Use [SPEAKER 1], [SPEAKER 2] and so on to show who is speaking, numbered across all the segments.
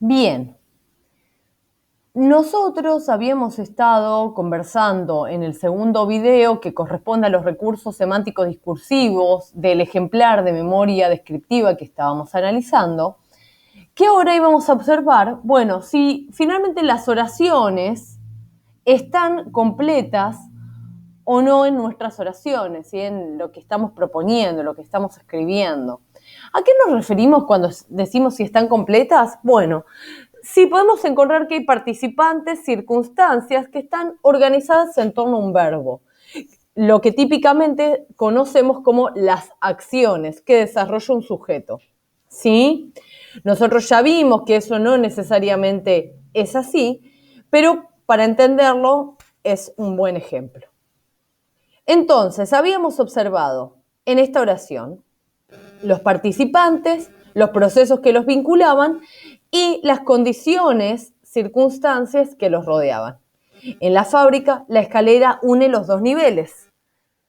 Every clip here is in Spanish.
[SPEAKER 1] Bien, nosotros habíamos estado conversando en el segundo video que corresponde a los recursos semánticos discursivos del ejemplar de memoria descriptiva que estábamos analizando, que ahora íbamos a observar, bueno, si finalmente las oraciones están completas o no en nuestras oraciones, ¿sí? En lo que estamos proponiendo, lo que estamos escribiendo. ¿A qué nos referimos cuando decimos si están completas? Bueno, sí podemos encontrar que hay participantes, circunstancias que están organizadas en torno a un verbo, lo que típicamente conocemos como las acciones que desarrolla un sujeto, ¿sí? Nosotros ya vimos que eso no necesariamente es así, pero para entenderlo es un buen ejemplo. Entonces, habíamos observado en esta oración los participantes, los procesos que los vinculaban y las condiciones, circunstancias que los rodeaban. En la fábrica, la escalera une los dos niveles,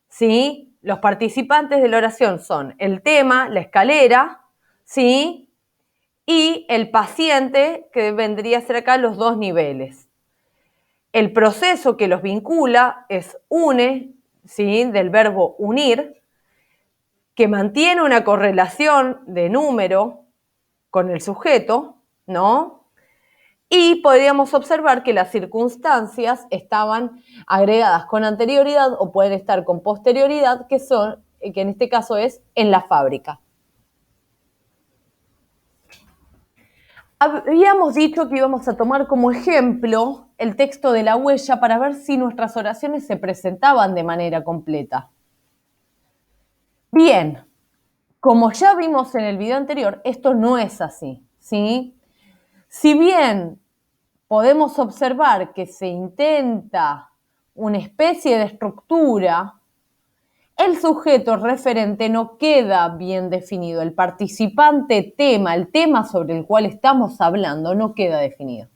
[SPEAKER 1] ¿sí? Los participantes de la oración son el tema, la escalera, ¿sí? Y el paciente, que vendría a ser acá los dos niveles. El proceso que los vincula es une, ¿sí? Del verbo unir, que mantiene una correlación de número con el sujeto, ¿no? Y podríamos observar que las circunstancias estaban agregadas con anterioridad o pueden estar con posterioridad, que en este caso es en la fábrica. Habíamos dicho que íbamos a tomar como ejemplo el texto de La Huella para ver si nuestras oraciones se presentaban de manera completa. Bien, como ya vimos en el video anterior, esto no es así, ¿sí? Si bien podemos observar que se intenta una especie de estructura, el sujeto referente no queda bien definido. El participante tema, el tema sobre el cual estamos hablando, no queda definido.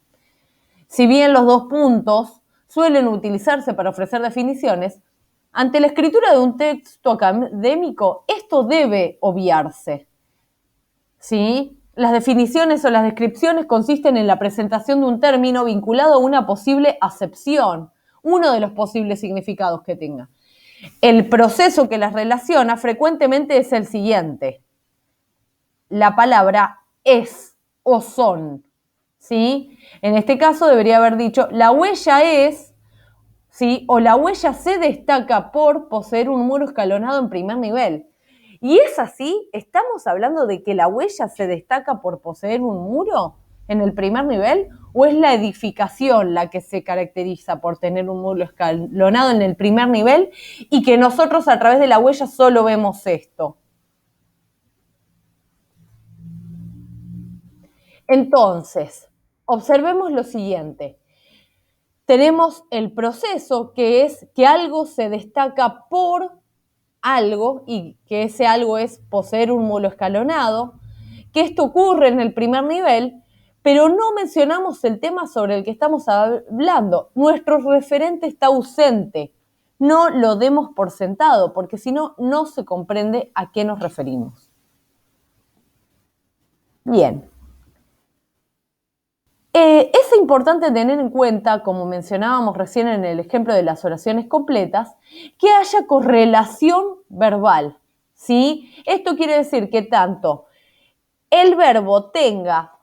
[SPEAKER 1] Si bien los dos puntos suelen utilizarse para ofrecer definiciones, ante la escritura de un texto académico, esto debe obviarse, ¿sí? Las definiciones o las descripciones consisten en la presentación de un término vinculado a una posible acepción, uno de los posibles significados que tenga. El proceso que las relaciona frecuentemente es el siguiente. La palabra es o son, ¿sí? En este caso debería haber dicho, la huella es, ¿sí? O la huella se destaca por poseer un muro escalonado en primer nivel. ¿Y es así? ¿Estamos hablando de que la huella se destaca por poseer un muro en el primer nivel? ¿O es la edificación la que se caracteriza por tener un muro escalonado en el primer nivel y que nosotros a través de la huella solo vemos esto? Entonces, observemos lo siguiente. Tenemos el proceso que es que algo se destaca por algo y que ese algo es poseer un muro escalonado, que esto ocurre en el primer nivel, pero no mencionamos el tema sobre el que estamos hablando. Nuestro referente está ausente. No lo demos por sentado, porque si no, no se comprende a qué nos referimos. Bien. Es importante tener en cuenta, como mencionábamos recién en el ejemplo de las oraciones completas, que haya correlación verbal, ¿sí? Esto quiere decir que tanto el verbo tenga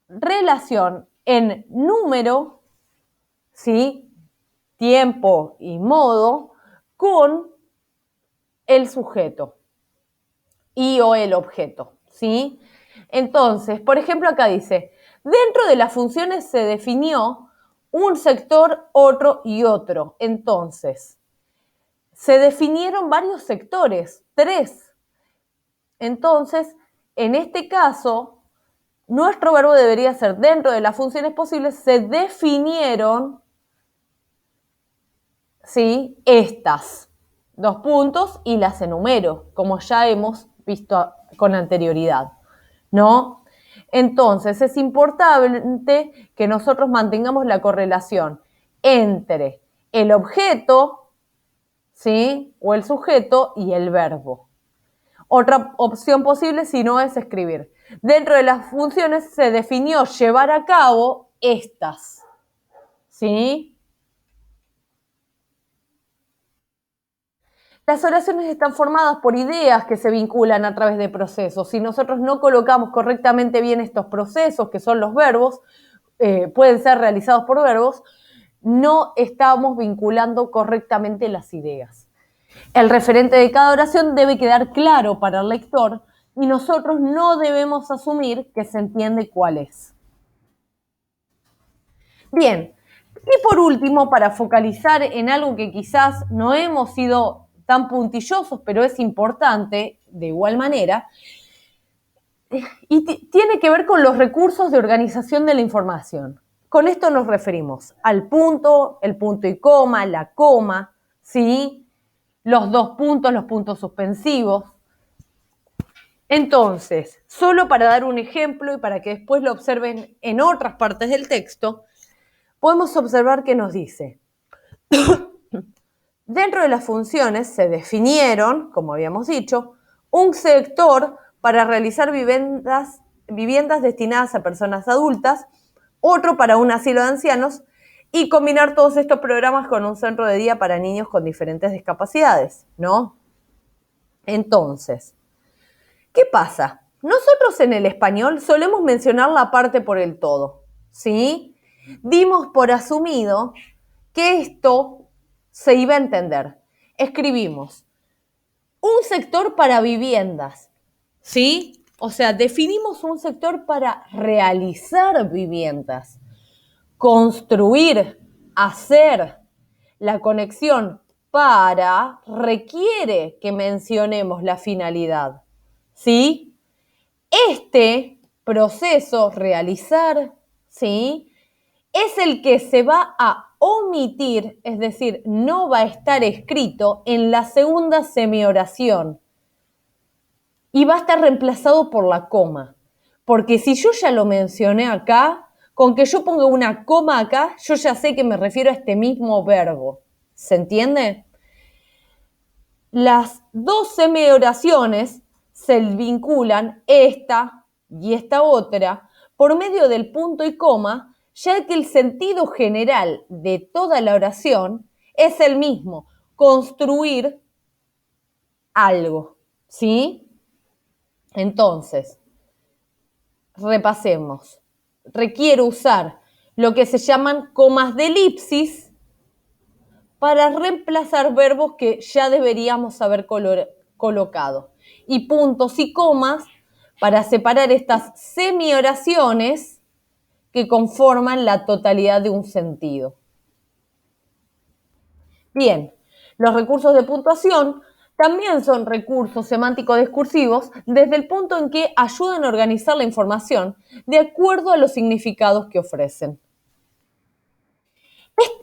[SPEAKER 1] relación en número, ¿sí? Tiempo y modo, con el sujeto y o el objeto, ¿sí? Entonces, por ejemplo, acá dice, dentro de las funciones se definió un sector, otro y otro. Entonces, se definieron varios sectores, 3. Entonces, en este caso, nuestro verbo debería ser dentro de las funciones posibles, se definieron, ¿sí? Estas, 2 puntos, y las enumero, como ya hemos visto con anterioridad, ¿no? Entonces, es importante que nosotros mantengamos la correlación entre el objeto, ¿sí? O el sujeto y el verbo. Otra opción posible, si no, es escribir Dentro de las funciones se definió llevar a cabo estas, ¿sí? Las oraciones están formadas por ideas que se vinculan a través de procesos. Si nosotros no colocamos correctamente bien estos procesos, que son los verbos, pueden ser realizados por verbos, no estamos vinculando correctamente las ideas. El referente de cada oración debe quedar claro para el lector y nosotros no debemos asumir que se entiende cuál es. Bien, y por último, para focalizar en algo que quizás no hemos sido tan puntillosos, pero es importante de igual manera, y tiene que ver con los recursos de organización de la información. Con esto nos referimos al punto, el punto y coma, la coma, ¿sí? Los dos puntos, los puntos suspensivos. Entonces, solo para dar un ejemplo y para que después lo observen en otras partes del texto, podemos observar que nos dice, dentro de las funciones se definieron, como habíamos dicho, un sector para realizar viviendas destinadas a personas adultas, otro para un asilo de ancianos y combinar todos estos programas con un centro de día para niños con diferentes discapacidades, ¿no? Entonces, ¿qué pasa? Nosotros en el español solemos mencionar la parte por el todo, ¿sí? Dimos por asumido que esto se iba a entender. Escribimos un sector para viviendas, ¿sí? O sea, definimos un sector para realizar viviendas, construir, hacer. La conexión para requiere que mencionemos la finalidad, ¿sí? Este proceso, realizar, ¿sí? Es el que se va a omitir, es decir, no va a estar escrito en la segunda semioración y va a estar reemplazado por la coma. Porque si yo ya lo mencioné acá, con que yo ponga una coma acá, yo ya sé que me refiero a este mismo verbo. ¿Se entiende? Las dos semioraciones se vinculan, esta y esta otra, por medio del punto y coma, ya que el sentido general de toda la oración es el mismo, construir algo, ¿sí? Entonces, repasemos. Requiere usar lo que se llaman comas de elipsis para reemplazar verbos que ya deberíamos haber colocado. Y puntos y comas para separar estas semioraciones que conforman la totalidad de un sentido. Bien, los recursos de puntuación también son recursos semántico-discursivos desde el punto en que ayudan a organizar la información de acuerdo a los significados que ofrecen.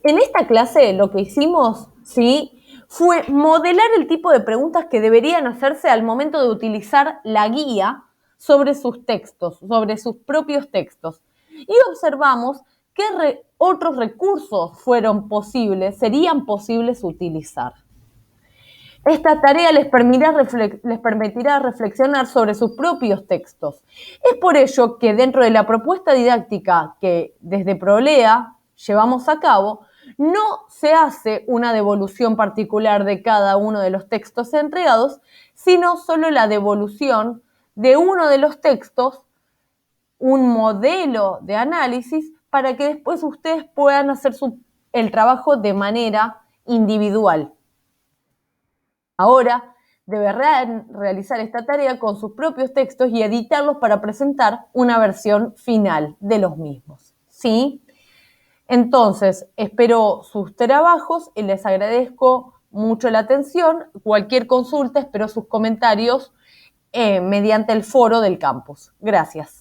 [SPEAKER 1] En esta clase lo que hicimos, ¿sí?, fue modelar el tipo de preguntas que deberían hacerse al momento de utilizar la guía sobre sus textos, sobre sus propios textos. Y observamos qué otros recursos serían posibles utilizar. Esta tarea les permitirá reflexionar sobre sus propios textos. Es por ello que dentro de la propuesta didáctica que desde Prolea llevamos a cabo, no se hace una devolución particular de cada uno de los textos entregados, sino solo la devolución de uno de los textos, un modelo de análisis, para que después ustedes puedan hacer el trabajo de manera individual. Ahora deberán realizar esta tarea con sus propios textos y editarlos para presentar una versión final de los mismos, ¿sí? Entonces, espero sus trabajos y les agradezco mucho la atención. Cualquier consulta, espero sus comentarios mediante el foro del campus. Gracias.